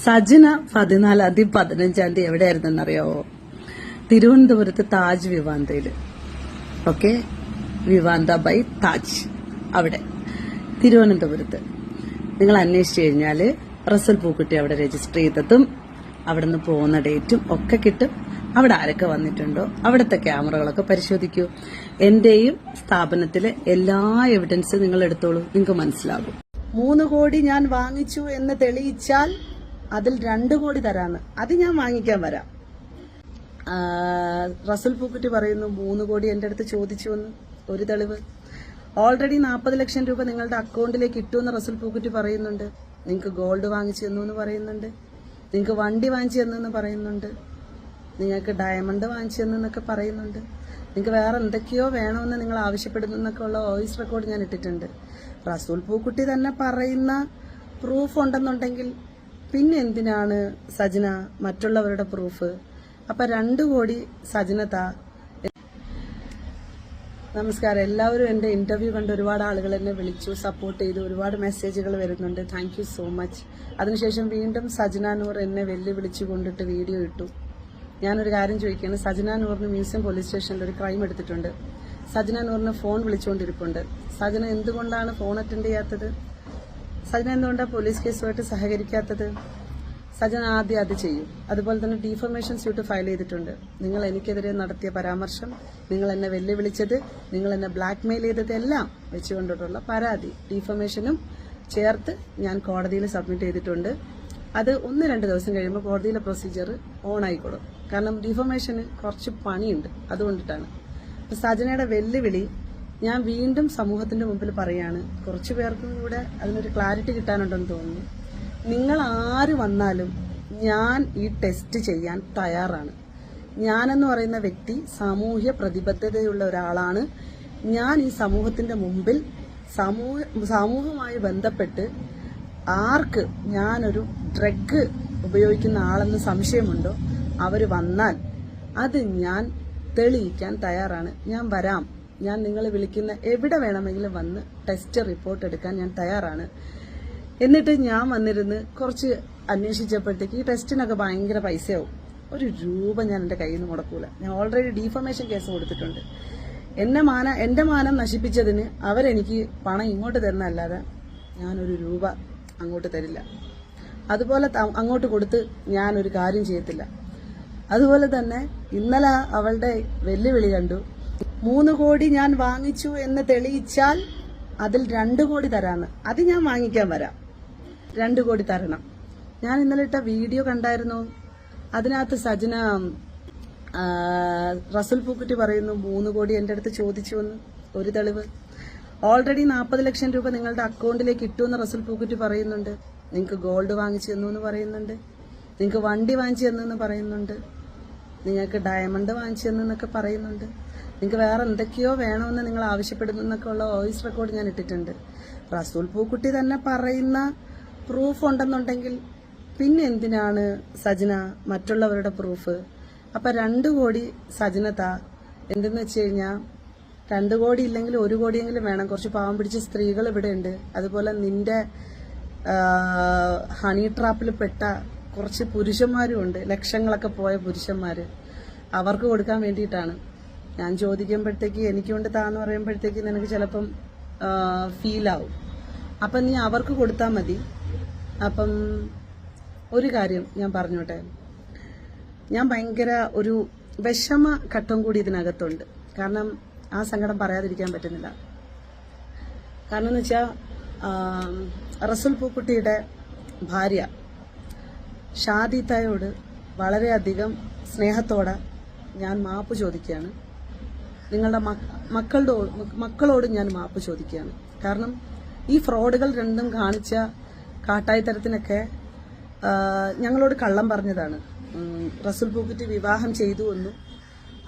സജന 14-ാം തീയതി 15-ാം തീയതി എവിടെയായിരുന്നെന്നറിയാവോ? തിരുവനന്തപുരത്ത് താജ് വിവാന്തയില്. ഓക്കെ, വിവാന്ത ബൈ താജ്, അവിടെ തിരുവനന്തപുരത്ത്. നിങ്ങൾ അന്വേഷിച്ചു കഴിഞ്ഞാൽ റസൂൽ പൂക്കുട്ടി അവിടെ രജിസ്റ്റർ ചെയ്തതും അവിടെ നിന്ന് പോകുന്ന ഡേറ്റും ഒക്കെ കിട്ടും. അവിടെ ആരൊക്കെ വന്നിട്ടുണ്ടോ അവിടുത്തെ ക്യാമറകളൊക്കെ പരിശോധിക്കൂ. എന്റെയും സ്ഥാപനത്തിലെ എല്ലാ എവിഡൻസും നിങ്ങൾ എടുത്തോളൂ, നിങ്ങൾക്ക് മനസ്സിലാകും. 3 കോടി ഞാൻ വാങ്ങിച്ചു എന്ന് തെളിയിച്ചാൽ അതിൽ 2 കോടി തരാന്ന്. അത് ഞാൻ വാങ്ങിക്കാൻ വരാം. റസുൽ പൂക്കുറ്റി പറയുന്നു 3 കോടി എൻ്റെ അടുത്ത് ചോദിച്ചു എന്ന്. ഒരു തെളിവ്. ഓൾറെഡി 40 ലക്ഷം രൂപ നിങ്ങളുടെ അക്കൗണ്ടിലേക്ക് ഇട്ടുവെന്ന് റസുൽ പൂക്കുറ്റി പറയുന്നുണ്ട്. നിങ്ങൾക്ക് ഗോൾഡ് വാങ്ങിച്ചു തന്നു എന്ന് പറയുന്നുണ്ട്. നിങ്ങൾക്ക് വണ്ടി വാങ്ങിച്ചു തന്നു എന്ന് പറയുന്നുണ്ട്. നിങ്ങൾക്ക് ഡയമണ്ട് വാങ്ങിച്ചു തന്നു എന്നൊക്കെ പറയുന്നുണ്ട്. നിങ്ങൾക്ക് വേറെ എന്തൊക്കെയോ വേണമെന്ന് നിങ്ങൾ ആവശ്യപ്പെടുന്നു എന്നൊക്കെ ഉള്ള വോയിസ് റെക്കോർഡ് ഞാൻ ഇട്ടിട്ടുണ്ട്. റസൂൽ പൂക്കുട്ടി തന്നെ പറയുന്ന പ്രൂഫ് ഉണ്ടെന്നുണ്ടെങ്കിൽ പിന്നെ എന്തിനാണ് സജന മറ്റുള്ളവരുടെ പ്രൂഫ്? അപ്പൊ 2 കോടി സജന താ. നമസ്കാരം. എല്ലാവരും എൻ്റെ ഇന്റർവ്യൂ കണ്ട് ഒരുപാട് ആളുകൾ എന്നെ വിളിച്ചു, സപ്പോർട്ട് ചെയ്തു, ഒരുപാട് മെസ്സേജുകൾ വരുന്നുണ്ട്. Thank you so much. അതിനുശേഷം വീണ്ടും സജന നൂർ എന്നെ വെല്ലുവിളിച്ചു കൊണ്ടിട്ട് വീഡിയോ ഇട്ടു. ഞാനൊരു കാര്യം ചോദിക്കുകയാണ്. സജന നൂറിന് മ്യൂസിയം പോലീസ് സ്റ്റേഷനിൽ ഒരു ക്രൈം എടുത്തിട്ടുണ്ട്. സജന നൂറിന് ഫോൺ വിളിച്ചുകൊണ്ടിരിപ്പുണ്ട്. സജന എന്തുകൊണ്ടാണ് ഫോൺ അറ്റൻഡ് ചെയ്യാത്തത്? സജന എന്തുകൊണ്ടാണ് പോലീസ് കേസുമായിട്ട് സഹകരിക്കാത്തത്? സജന ആദ്യം അത് ചെയ്യും. അതുപോലെ തന്നെ ഡീഫമേഷൻ സ്യൂട്ട് ഫയൽ ചെയ്തിട്ടുണ്ട്. നിങ്ങൾ എനിക്കെതിരെ നടത്തിയ പരാമർശം, നിങ്ങൾ എന്നെ വെല്ലുവിളിച്ചത്, നിങ്ങൾ എന്നെ ബ്ലാക്ക്മെയിൽ ചെയ്തത് എല്ലാം വെച്ചുകൊണ്ടിട്ടുള്ള പരാതി ഡീഫമേഷനും ചേർത്ത് ഞാൻ കോടതിയിൽ സബ്മിറ്റ് ചെയ്തിട്ടുണ്ട്. അത് 1-2 ദിവസം കഴിയുമ്പോൾ കോടതിയിലെ പ്രൊസീജിയർ ഓൺ ആയിക്കോളും. കാരണം ഡീഫമേഷന് കുറച്ച് പണിയുണ്ട്, അതുകൊണ്ടിട്ടാണ്. അപ്പൊ സജനയുടെ വെല്ലുവിളി ഞാൻ വീണ്ടും സമൂഹത്തിന്റെ മുമ്പിൽ പറയാണ്. കുറച്ചു പേർക്കും കൂടെ അതിനൊരു ക്ലാരിറ്റി കിട്ടാനുണ്ടെന്ന് തോന്നുന്നു. നിങ്ങൾ ആര് വന്നാലും ഞാൻ ഈ ടെസ്റ്റ് ചെയ്യാൻ തയ്യാറാണ്. ഞാനെന്ന് പറയുന്ന വ്യക്തി സാമൂഹ്യ പ്രതിബദ്ധതയുള്ള ഒരാളാണ്. ഞാൻ ഈ സമൂഹത്തിന്റെ മുമ്പിൽ സമൂഹവുമായി ബന്ധപ്പെട്ട് ആർക്ക് ഞാനൊരു ഡ്രഗ് ഉപയോഗിക്കുന്ന ആളെന്ന് സംശയമുണ്ടോ അവർ വന്നാൽ അത് ഞാൻ തെളിയിക്കാൻ തയ്യാറാണ്. ഞാൻ വരാം. ഞാൻ നിങ്ങൾ വിളിക്കുന്ന എവിടെ വേണമെങ്കിലും വന്ന് ടെസ്റ്റ് റിപ്പോർട്ട് എടുക്കാൻ ഞാൻ തയ്യാറാണ്. എന്നിട്ട് ഞാൻ വന്നിരുന്ന് കുറച്ച് അന്വേഷിച്ചപ്പോഴത്തേക്ക് ഈ ടെസ്റ്റിനൊക്കെ ഭയങ്കര പൈസയാവും. 1 രൂപ ഞാൻ എൻ്റെ കയ്യിൽ നിന്ന് മുടക്കൂല. ഞാൻ ഓൾറെഡി ഡീഫമേഷൻ കേസ് കൊടുത്തിട്ടുണ്ട്. എന്റെ മാനം നശിപ്പിച്ചതിന് അവരെനിക്ക് പണം ഇങ്ങോട്ട് തരുന്നതല്ലാതെ ഞാനൊരു രൂപ അങ്ങോട്ട് തരില്ല. അതുപോലെ അങ്ങോട്ട് കൊടുത്ത് ഞാനൊരു കാര്യം ചെയ്യത്തില്ല. അതുപോലെ തന്നെ ഇന്നലെ അവളുടെ വെല്ലുവിളി കണ്ടു. 3 കോടി ഞാൻ വാങ്ങിച്ചു എന്ന് തെളിയിച്ചാൽ അതിൽ 2 കോടി തരാന്ന്. അത് ഞാൻ വാങ്ങിക്കാൻ വരാം. 2 കോടി തരണം. ഞാൻ ഇന്നലെ ഇട്ട വീഡിയോ കണ്ടായിരുന്നു. അതിനകത്ത് സജന റസുൽ പൂക്കുറ്റി പറയുന്നു 3 കോടി എൻ്റെ അടുത്ത് ചോദിച്ചു എന്ന്. ഒരു തെളിവ്. ഓൾറെഡി 40 ലക്ഷം രൂപ നിങ്ങളുടെ അക്കൗണ്ടിലേക്ക് ഇട്ടുവെന്ന് റസുൽ പൂക്കുറ്റി പറയുന്നുണ്ട്. നിങ്ങൾക്ക് ഗോൾഡ് വാങ്ങിച്ചു തന്നു എന്ന് പറയുന്നുണ്ട്. നിങ്ങൾക്ക് വണ്ടി വാങ്ങിച്ചു തന്നു എന്ന് പറയുന്നുണ്ട്. നിങ്ങൾക്ക് ഡയമണ്ട് വാങ്ങിച്ചു തന്നു എന്നൊക്കെ പറയുന്നുണ്ട്. നിങ്ങൾക്ക് വേറെ എന്തൊക്കെയോ വേണമെന്ന് നിങ്ങൾ ആവശ്യപ്പെടുന്നു എന്നൊക്കെ ഉള്ള വോയിസ് റെക്കോർഡ് ഞാൻ ഇട്ടിട്ടുണ്ട്. റസൂൽ പൂക്കുട്ടി തന്നെ പറയുന്ന പ്രൂഫ് ഉണ്ടെന്നുണ്ടെങ്കിൽ പിന്നെ എന്തിനാണ് സജന മറ്റുള്ളവരുടെ പ്രൂഫ്? അപ്പൊ 2 കോടി സജന താ. എന്തെന്ന് വെച്ച് കഴിഞ്ഞാൽ 2 കോടി ഇല്ലെങ്കിൽ 1 കോടിയെങ്കിലും വേണം. കുറച്ച് പാവം പിടിച്ച സ്ത്രീകൾ ഇവിടെ ഉണ്ട്. അതുപോലെ നിന്റെ ഹണി ട്രാപ്പിൽ പെട്ട കുറച്ച് പുരുഷന്മാരും ഉണ്ട്. ലക്ഷങ്ങളൊക്കെ പോയ പുരുഷന്മാര്. അവർക്ക് കൊടുക്കാൻ വേണ്ടിയിട്ടാണ്. ഞാൻ ചോദിക്കുമ്പോഴത്തേക്ക് എനിക്കൊണ്ട് താന്ന് പറയുമ്പോഴത്തേക്ക് നിനക്ക് ചിലപ്പം ഫീലാവും. അപ്പം നീ അവർക്ക് കൊടുത്താൽ മതി. അപ്പം ഒരു കാര്യം ഞാൻ പറഞ്ഞോട്ടെ. ഞാൻ ഭയങ്കര ഒരു വിഷമ ഘട്ടം കൂടി ഇതിനകത്തുണ്ട്. കാരണം ആ സങ്കടം പറയാതിരിക്കാൻ പറ്റുന്നില്ല. കാരണം എന്ന് വെച്ചാൽ റസുൽ പൂക്കുട്ടിയുടെ ഭാര്യ ഷാദിത്തയോട് വളരെയധികം സ്നേഹത്തോടെ ഞാൻ മാപ്പ് ചോദിക്കുകയാണ്. നിങ്ങളുടെ മക്കളോട് ഞാൻ മാപ്പ് ചോദിക്കുകയാണ്. കാരണം ഈ ഫ്രോഡുകൾ രണ്ടും കാണിച്ച കാട്ടായിത്തരത്തിനൊക്കെ ഞങ്ങളോട് കള്ളം പറഞ്ഞതാണ്. റസുൽ പൂക്കുറ്റി വിവാഹം ചെയ്തു എന്നും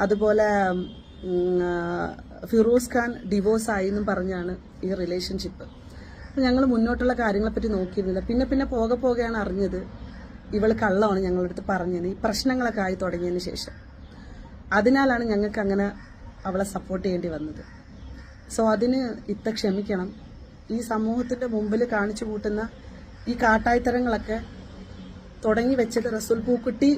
അതുപോലെ ഫിറോസ് ഖാൻ ഡിവോഴ്സ് ആയി എന്നും പറഞ്ഞാണ് ഈ റിലേഷൻഷിപ്പ്. അപ്പം ഞങ്ങൾ മുന്നോട്ടുള്ള കാര്യങ്ങളെപ്പറ്റി നോക്കിയിരുന്നില്ല. പിന്നെ പോകെയാണ് അറിഞ്ഞത് ഇവള് കള്ളമാണ് ഞങ്ങളുടെ അടുത്ത് പറഞ്ഞത് ഈ പ്രശ്നങ്ങളൊക്കെ ആയി തുടങ്ങിയതിന് ശേഷം. അതിനാലാണ് ഞങ്ങൾക്ക് അങ്ങനെ അവളെ സപ്പോർട്ട് ചെയ്യേണ്ടി വന്നത്. സോ അതിന് ഇത്ത ക്ഷമിക്കണം. ഈ സമൂഹത്തിന്റെ മുമ്പിൽ കാണിച്ചു കൂട്ടുന്ന ഈ കാട്ടായിത്തരങ്ങളൊക്കെ തുടങ്ങി വെച്ചത് റസുൽ പൂക്കുട്ടി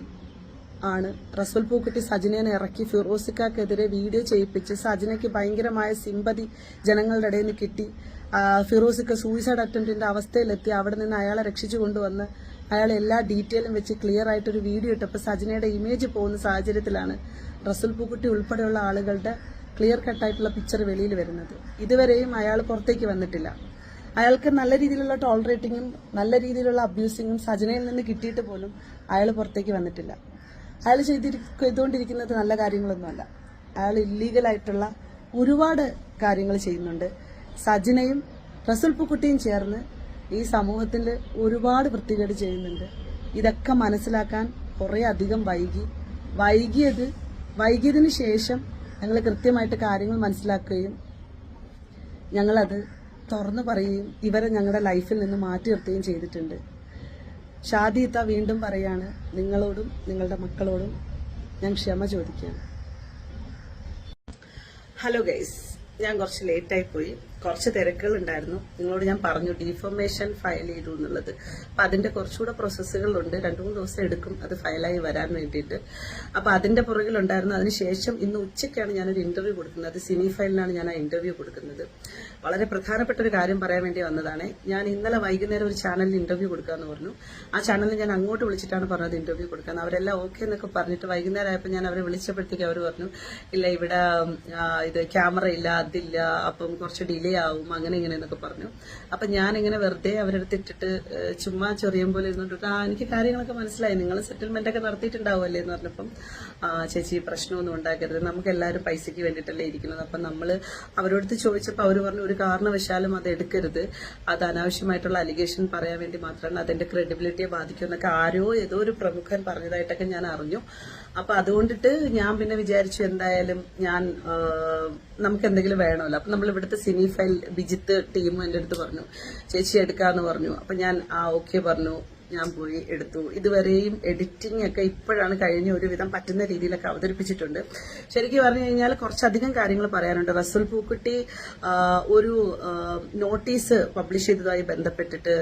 ആണ്. റസുൽ പൂക്കുട്ടി സജനയെ ഇറക്കി ഫിറോസിക്കെതിരെ വീഡിയോ ചെയ്യിപ്പിച്ച് സജനയ്ക്ക് ഭയങ്കരമായ സിമ്പതി ജനങ്ങളുടെ ഇടയിൽ നിന്ന് കിട്ടി. ഫിറോസിക്ക സൂയിസൈഡ് അറ്റംപ്റ്റിന്റെ അവസ്ഥയിലെത്തി. അവിടെ നിന്ന് അയാളെ രക്ഷിച്ചു കൊണ്ടുവന്ന് അയാൾ എല്ലാ ഡീറ്റെയിലും വെച്ച് ക്ലിയർ ആയിട്ടൊരു വീഡിയോ ഇട്ടപ്പോൾ സജനയുടെ ഇമേജ് പോകുന്ന സാഹചര്യത്തിലാണ് റസുൽ പൂക്കുട്ടി ഉൾപ്പെടെയുള്ള ആളുകളുടെ ക്ലിയർ കട്ടായിട്ടുള്ള പിക്ചർ വെളിയിൽ വരുന്നത്. ഇതുവരെയും അയാൾ പുറത്തേക്ക് വന്നിട്ടില്ല. അയാൾക്ക് നല്ല രീതിയിലുള്ള ടോളറേറ്റിങ്ങും നല്ല രീതിയിലുള്ള അബ്യൂസിങ്ങും സജനയിൽ നിന്ന് കിട്ടിയിട്ട് പോലും അയാൾ പുറത്തേക്ക് വന്നിട്ടില്ല. അയാൾ ചെയ്തുകൊണ്ടിരിക്കുന്നത് നല്ല കാര്യങ്ങളൊന്നുമല്ല. അയാൾ ഇല്ലീഗലായിട്ടുള്ള ഒരുപാട് കാര്യങ്ങൾ ചെയ്യുന്നുണ്ട്. സജിനയും റസൂൽ പൂക്കുട്ടിയും ചേർന്ന് ഈ സമൂഹത്തിൽ ഒരുപാട് വൃത്തികേട് ചെയ്യുന്നുണ്ട്. ഇതൊക്കെ മനസ്സിലാക്കാൻ കുറേ അധികം വൈകിയതിന് ശേഷം ഞങ്ങൾ കൃത്യമായിട്ട് കാര്യങ്ങൾ മനസ്സിലാക്കുകയും ഞങ്ങളത് തുറന്നു പറയുകയും ഇവരെ ഞങ്ങളുടെ ലൈഫിൽ നിന്ന് മാറ്റി നിർത്തുകയും ചെയ്തിട്ടുണ്ട്. ഷാദിത്ത വീണ്ടും പറയാണ്, നിങ്ങളോടും നിങ്ങളുടെ മക്കളോടും ഞാൻ ക്ഷമ ചോദിക്കുകയാണ്. ഹലോ ഗൈസ്, ഞാൻ കുറച്ച് ലേറ്റായി പോയി. കുറച്ച് തിരക്കുകൾ ഉണ്ടായിരുന്നു. നിങ്ങളോട് ഞാൻ പറഞ്ഞു ഡിഫോമേഷൻ ഫയൽ ചെയ്തു എന്നുള്ളത്. അപ്പം അതിന്റെ കുറച്ചുകൂടെ പ്രോസസ്സുകളുണ്ട്. 2-3 ദിവസം എടുക്കും അത് ഫയലായി വരാൻ വേണ്ടിയിട്ട്. അപ്പം അതിന്റെ പുറകിലുണ്ടായിരുന്നു. അതിനുശേഷം ഇന്ന് ഉച്ചയ്ക്കാണ് ഞാനൊരു ഇന്റർവ്യൂ കൊടുക്കുന്നത്. അത് സിനി ഫയലിനാണ് ഞാൻ ആ ഇന്റർവ്യൂ കൊടുക്കുന്നത്. വളരെ പ്രധാനപ്പെട്ട ഒരു കാര്യം പറയാൻ വേണ്ടി വന്നതാണ്. ഞാൻ ഇന്നലെ വൈകുന്നേരം ഒരു ചാനലിൽ ഇന്റർവ്യൂ കൊടുക്കാമെന്ന് പറഞ്ഞു. ആ ചാനലിൽ ഞാൻ അങ്ങോട്ട് വിളിച്ചിട്ടാണ് പറഞ്ഞത് ഇന്റർവ്യൂ കൊടുക്കാൻ. അവരെല്ലാം ഓക്കെ എന്നൊക്കെ പറഞ്ഞിട്ട് വൈകുന്നേരം ആയപ്പോൾ ഞാൻ അവരെ വിളിച്ചപ്പോഴത്തേക്ക് അവർ പറഞ്ഞു, ഇല്ല ഇവിടെ ഇത് ക്യാമറ ഇല്ല, അതില്ല, അപ്പം കുറച്ച് ഡിലേ ആവും, അങ്ങനെ ഇങ്ങനെ എന്നൊക്കെ പറഞ്ഞു. അപ്പൊ ഞാൻ ഇങ്ങനെ വെറുതെ അവരെടുത്ത് ഇട്ടിട്ട് ചുമ്മാ ചെറിയ പോലെ ഇരുന്നിട്ട് എനിക്ക് കാര്യങ്ങളൊക്കെ മനസ്സിലായി, നിങ്ങൾ സെറ്റിൽമെന്റ് ഒക്കെ നടത്തിയിട്ടുണ്ടാവുമല്ലേ എന്ന് പറഞ്ഞപ്പം, ചേച്ചി പ്രശ്നമൊന്നും ഉണ്ടാക്കരുത്, നമുക്ക് എല്ലാവരും പൈസയ്ക്ക് വേണ്ടിയിട്ടല്ലേ ഇരിക്കുന്നത്. അപ്പം നമ്മൾ അവരോട് ചോദിച്ചപ്പോൾ അവർ പറഞ്ഞു, ഒരു കാരണവശാലും അത് എടുക്കരുത്, അത് അനാവശ്യമായിട്ടുള്ള അലിഗേഷൻ പറയാൻ വേണ്ടി മാത്രമാണ്, അതിന്റെ ക്രെഡിബിലിറ്റിയെ ബാധിക്കും എന്നൊക്കെ ആരോ ഏതോ ഒരു പ്രമുഖൻ പറഞ്ഞതായിട്ടൊക്കെ ഞാൻ അറിഞ്ഞു. അപ്പൊ അതുകൊണ്ടിട്ട് ഞാൻ പിന്നെ വിചാരിച്ചു എന്തായാലും നമുക്ക് എന്തെങ്കിലും വേണമല്ലോ. അപ്പൊ നമ്മൾ ഇവിടുത്തെ സിനി ഫയൽ ബിജിത്ത് ടീമും എന്റെ അടുത്ത് പറഞ്ഞു, ചേച്ചി എടുക്കാന്ന് പറഞ്ഞു. അപ്പൊ ഞാൻ ഓക്കെ പറഞ്ഞു. ഞാൻ പോയി എടുത്തു. ഇതുവരെയും എഡിറ്റിംഗ് ഒക്കെ ഇപ്പോഴാണ് കഴിഞ്ഞ ഒരുവിധം പറ്റുന്ന രീതിയിലൊക്കെ അവതരിപ്പിച്ചിട്ടുണ്ട്. ശരിക്കും പറഞ്ഞു കഴിഞ്ഞാൽ കുറച്ചധികം കാര്യങ്ങൾ പറയാനുണ്ട്. റസൂൽ പൂക്കുട്ടി ഒരു നോട്ടീസ് പബ്ലിഷ് ചെയ്തതുമായി ബന്ധപ്പെട്ടിട്ട്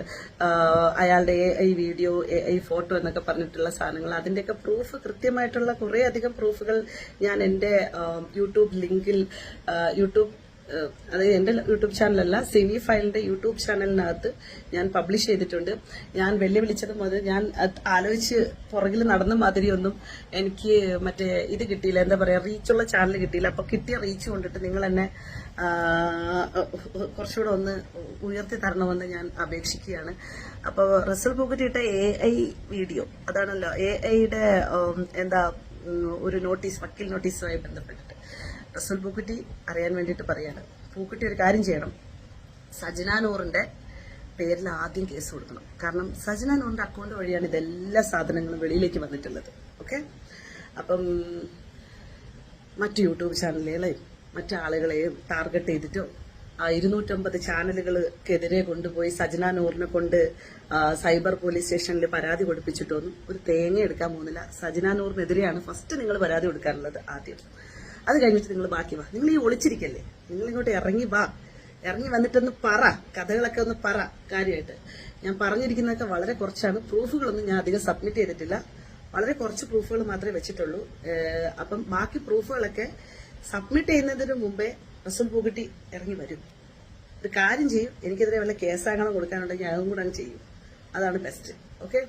അയാളുടെ AI വീഡിയോ, AI ഫോട്ടോ എന്നൊക്കെ പറഞ്ഞിട്ടുള്ള സാധനങ്ങൾ, അതിന്റെയൊക്കെ പ്രൂഫ്, കൃത്യമായിട്ടുള്ള കുറെ അധികം പ്രൂഫുകൾ ഞാൻ എന്റെ യൂട്യൂബ് ലിങ്കിൽ അത് എന്റെ യൂട്യൂബ് ചാനലല്ല, സിനി ഫയലിന്റെ യൂട്യൂബ് ചാനലിനകത്ത് ഞാൻ പബ്ലിഷ് ചെയ്തിട്ടുണ്ട്. ഞാൻ വെല്ലുവിളിച്ചത് മുതൽ ഞാൻ ആലോചിച്ച് പുറകിൽ നടന്ന മാതിരിയൊന്നും എനിക്ക് മറ്റേ ഇത് കിട്ടിയില്ല, എന്താ പറയാ, റീച്ചുള്ള ചാനൽ കിട്ടിയില്ല. അപ്പൊ കിട്ടിയ റീച്ച് കൊണ്ടിട്ട് നിങ്ങൾ എന്നെ കുറച്ചുകൂടെ ഒന്ന് ഉയർത്തി തരണമെന്ന് ഞാൻ അപേക്ഷിക്കുകയാണ്. അപ്പോൾ റസൂൽ പൂക്കുട്ടി ഇട്ട AI വീഡിയോ, അതാണല്ലോ AIയുടെ എന്താ ഒരു നോട്ടീസ്, വക്കീൽ നോട്ടീസുമായി ബന്ധപ്പെട്ടിട്ട് റസൂൽ പൂക്കുട്ടി അറിയാൻ വേണ്ടിയിട്ട് പറയാണ്, പൂക്കുട്ടി ഒരു കാര്യം ചെയ്യണം, സജന നൂറിന്റെ പേരിൽ ആദ്യം കേസ് കൊടുക്കണം. കാരണം സജന നൂറിന്റെ അക്കൗണ്ട് വഴിയാണ് ഇതെല്ലാ സാധനങ്ങളും വെളിയിലേക്ക് വന്നിട്ടുള്ളത്. ഓക്കെ, അപ്പം മറ്റു യൂട്യൂബ് ചാനലുകളെയും മറ്റാളുകളെയും ടാർഗറ്റ് ചെയ്തിട്ടോ 250 ചാനലുകൾക്കെതിരെ കൊണ്ടുപോയി സജന നൂറിനെ കൊണ്ട് സൈബർ പോലീസ് സ്റ്റേഷനിൽ പരാതി കൊടുപ്പിച്ചിട്ടൊന്നും ഒരു തേങ്ങ എടുക്കാൻ പോകുന്നില്ല. സജന നൂറിനെതിരെയാണ് ഫസ്റ്റ് നിങ്ങൾ പരാതി കൊടുക്കാനുള്ളത് ആദ്യം. അത് കഴിഞ്ഞിട്ട് നിങ്ങൾ ബാക്കി വാ. നിങ്ങൾ ഈ ഒളിച്ചിരിക്കല്ലേ, നിങ്ങൾ ഇങ്ങോട്ട് ഇറങ്ങി വാ. ഇറങ്ങി വന്നിട്ടൊന്ന് പറ, കഥകളൊക്കെ ഒന്ന് പറ. കാര്യമായിട്ട് ഞാൻ പറഞ്ഞിരിക്കുന്നതൊക്കെ വളരെ കുറച്ചാണ്. പ്രൂഫുകളൊന്നും ഞാൻ അധികം സബ്മിറ്റ് ചെയ്തിട്ടില്ല. വളരെ കുറച്ച് പ്രൂഫുകൾ മാത്രമേ വെച്ചിട്ടുള്ളൂ. അപ്പം ബാക്കി പ്രൂഫുകളൊക്കെ സബ്മിറ്റ് ചെയ്യുന്നതിന് മുമ്പേ റസൂൽ പൂക്കുട്ടി ഇറങ്ങി വരും. ഒരു കാര്യം ചെയ്യും, എനിക്കെതിരെ വല്ല കേസാകണം കൊടുക്കാനുണ്ടെങ്കിൽ അതും കൂടെ അങ്ങ് ചെയ്യും. അതാണ് ബെസ്റ്റ്. ഓക്കെ,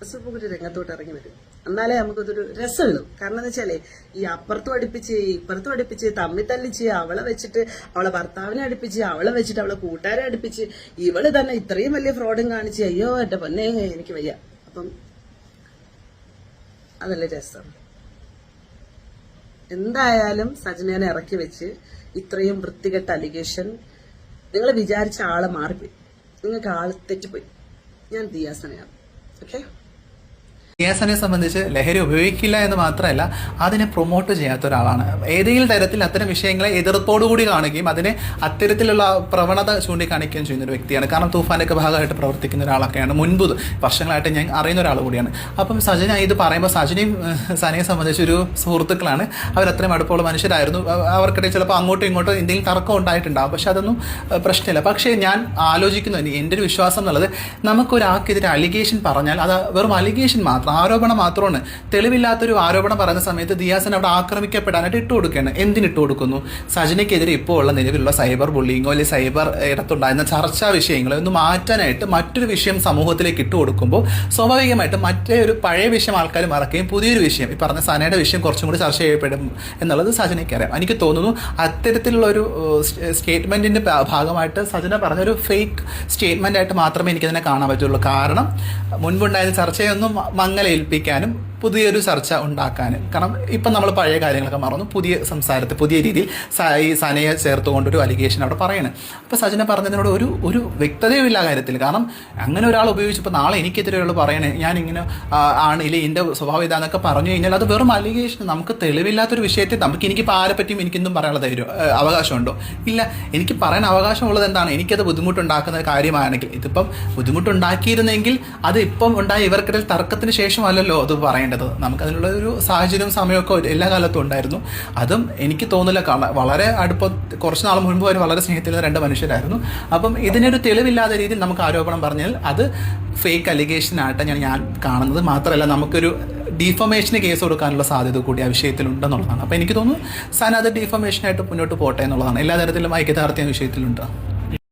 റസൂൽ പൂക്കുട്ടി രംഗത്തോട്ട് ഇറങ്ങി വരും. എന്നാലേ നമുക്കതൊരു രസമുള്ളൂ. കാരണം എന്ന് വെച്ചാലേ ഈ അപ്പുറത്തും അടുപ്പിച്ച് ഇപ്പുറത്തും അടുപ്പിച്ച് തമ്മിൽ തല്ലിച്ച് അവളെ വെച്ചിട്ട് അവളെ ഭർത്താവിനെ അടുപ്പിച്ച് അവളെ വെച്ചിട്ട് അവളെ കൂട്ടുകാരെ അടുപ്പിച്ച് ഇവള് തന്നെ ഇത്രയും വലിയ ഫ്രോഡും കാണിച്ച് അയ്യോ എന്റെ പൊന്നേ എനിക്ക് വയ്യ. അപ്പം അതല്ലേ രസം. എന്തായാലും സജനേനെ ഇറക്കി വെച്ച് ഇത്രയും വൃത്തികെട്ട അലിഗേഷൻ, നിങ്ങൾ വിചാരിച്ച ആളെ മാറിപ്പോയി, നിങ്ങൾക്ക് ആള് തെറ്റിപ്പോയി. ഞാൻ ദിയാസനയാണ്. ഓക്കെ, ദിയാസനെ സംബന്ധിച്ച് ലഹരി ഉപയോഗിക്കില്ല എന്ന് മാത്രമല്ല അതിനെ പ്രൊമോട്ട് ചെയ്യാത്ത ഒരാളാണ്. ഏതെങ്കിലും തരത്തിൽ അത്തരം വിഷയങ്ങളെ എതിർപ്പോടുകൂടി കാണുകയും അതിനെ അത്തരത്തിലുള്ള പ്രവണത ചൂണ്ടിക്കാണിക്കുകയും ചെയ്യുന്ന ഒരു വ്യക്തിയാണ്. കാരണം തൂഫാനൊക്കെ ഭാഗമായിട്ട് പ്രവർത്തിക്കുന്ന ഒരാളൊക്കെയാണ്. മുൻപ് വർഷങ്ങളായിട്ട് ഞാൻ അറിയുന്ന ഒരാൾ കൂടിയാണ്. അപ്പം സജന ഇത് പറയുമ്പോൾ സജനയും സനയെ സംബന്ധിച്ചൊരു സുഹൃത്തുക്കളാണ്. അവരത്രയും അടുപ്പമുള്ള മനുഷ്യരായിരുന്നു. അവർക്കിടയിൽ ചിലപ്പോൾ അങ്ങോട്ടും ഇങ്ങോട്ടും എന്തെങ്കിലും തർക്കം ഉണ്ടായിട്ടുണ്ടാകും. പക്ഷെ അതൊന്നും പ്രശ്നമില്ല. പക്ഷേ ഞാൻ ആലോചിക്കുന്നു, എൻ്റെ ഒരു വിശ്വാസം എന്നുള്ളത്, നമുക്കൊരാൾക്കെതിരെ അലിഗേഷൻ പറഞ്ഞാൽ അത് വെറും അലിഗേഷൻ മാത്രം, ആരോപണം മാത്രമാണ്. തെളിവില്ലാത്തൊരു ആരോപണം പറയുന്ന സമയത്ത് ദിയാസൻ അവിടെ ആക്രമിക്കപ്പെടാനായിട്ട് ഇട്ട് കൊടുക്കുകയാണ്. എന്തിനിട്ട് കൊടുക്കുന്നു? സജനയ്ക്കെതിരെ ഇപ്പോൾ ഉള്ള നിലവിലുള്ള സൈബർ ബുള്ളിങ്ങോ അല്ലെങ്കിൽ സൈബർ ഇടത്തുണ്ടായിരുന്ന ചർച്ചാ വിഷയങ്ങളെ ഒന്ന് മാറ്റാനായിട്ട് മറ്റൊരു വിഷയം സമൂഹത്തിലേക്ക് ഇട്ട് കൊടുക്കുമ്പോൾ സ്വാഭാവികമായിട്ട് മറ്റേ ഒരു പഴയ വിഷയം ആൾക്കാർ മറക്കുകയും പുതിയൊരു വിഷയം, ഈ പറഞ്ഞ സനയുടെ വിഷയം കുറച്ചും കൂടി ചർച്ച ചെയ്യപ്പെടും എന്നുള്ളത് സജനയ്ക്ക് അറിയാം. എനിക്ക് തോന്നുന്നു അത്തരത്തിലുള്ള ഒരു സ്റ്റേറ്റ്മെന്റിന്റെ ഭാഗമായിട്ട് സജന പറഞ്ഞൊരു ഫേക്ക് സ്റ്റേറ്റ്മെന്റ് ആയിട്ട് മാത്രമേ എനിക്കതിനെ കാണാൻ പറ്റുള്ളൂ. കാരണം മുൻപുണ്ടായിരുന്ന ചർച്ചയൊന്നും മങ്ങലേൽപ്പിക്കാനും പുതിയൊരു ചർച്ച ഉണ്ടാക്കാൻ. കാരണം ഇപ്പം നമ്മൾ പഴയ കാര്യങ്ങളൊക്കെ മറന്നു, പുതിയ സംസാരത്തെ പുതിയ രീതിയിൽ ഈ സനയെ ചേർത്തുകൊണ്ടൊരു അലിഗേഷൻ അവിടെ പറയണം. അപ്പോൾ സജന പറഞ്ഞതിനോട് ഒരു വ്യക്തതയും ഇല്ല കാര്യത്തിൽ. കാരണം അങ്ങനെ ഒരാൾ ഉപയോഗിച്ചപ്പോൾ നാളെ എനിക്കെതിരെ ഒരാൾ പറയണേ ഞാനിങ്ങനെ ആണില്ലേ എൻ്റെ സ്വഭാവം ഇതാന്നൊക്കെ പറഞ്ഞു കഴിഞ്ഞാൽ അത് വെറും അലിഗേഷൻ. നമുക്ക് തെളിവില്ലാത്തൊരു വിഷയത്തെ എനിക്കിപ്പോൾ ആരെ പറ്റിയും എനിക്കെന്തും പറയാനുള്ള അവകാശമുണ്ടോ? ഇല്ല. എനിക്ക് പറയാൻ അവകാശമുള്ളത് എന്താണ്? എനിക്കത് ബുദ്ധിമുട്ടുണ്ടാക്കുന്ന കാര്യമാണെങ്കിൽ, ഇതിപ്പം ബുദ്ധിമുട്ടുണ്ടാക്കിയിരുന്നെങ്കിൽ അത് ഇപ്പം ഉണ്ടായ ഇവർക്കിടയിൽ തർക്കത്തിന് ശേഷമല്ലല്ലോ അത് പറയേണ്ടത്. നമുക്കതിനുള്ള ഒരു സാഹചര്യവും സമയമൊക്കെ എല്ലാ കാലത്തും ഉണ്ടായിരുന്നു. അതും എനിക്ക് തോന്നില്ല, വളരെ അടുപ്പം കുറച്ച് നാൾ മുൻപ് വരെ വളരെ സ്നേഹത്തിലുള്ള രണ്ട് മനുഷ്യരായിരുന്നു. അപ്പം ഇതിനൊരു തെളിവില്ലാത്ത രീതിയിൽ നമുക്ക് ആരോപണം പറഞ്ഞാൽ അത് ഫേക്ക് അലിഗേഷനായിട്ട് ഞാൻ കാണുന്നത്. മാത്രമല്ല നമുക്കൊരു ഡീഫമേഷന് കേസ് കൊടുക്കാനുള്ള സാധ്യത കൂടി ആ വിഷയത്തിലുണ്ടെന്നുള്ളതാണ്. അപ്പോൾ എനിക്ക് തോന്നുന്നു സന അത് ഡീഫമേഷനായിട്ട് മുന്നോട്ട് പോട്ടെ എന്നുള്ളതാണ്. എല്ലാ തരത്തിലും ഐക്യദാർഢ്യം വിഷയത്തിലുണ്ട്.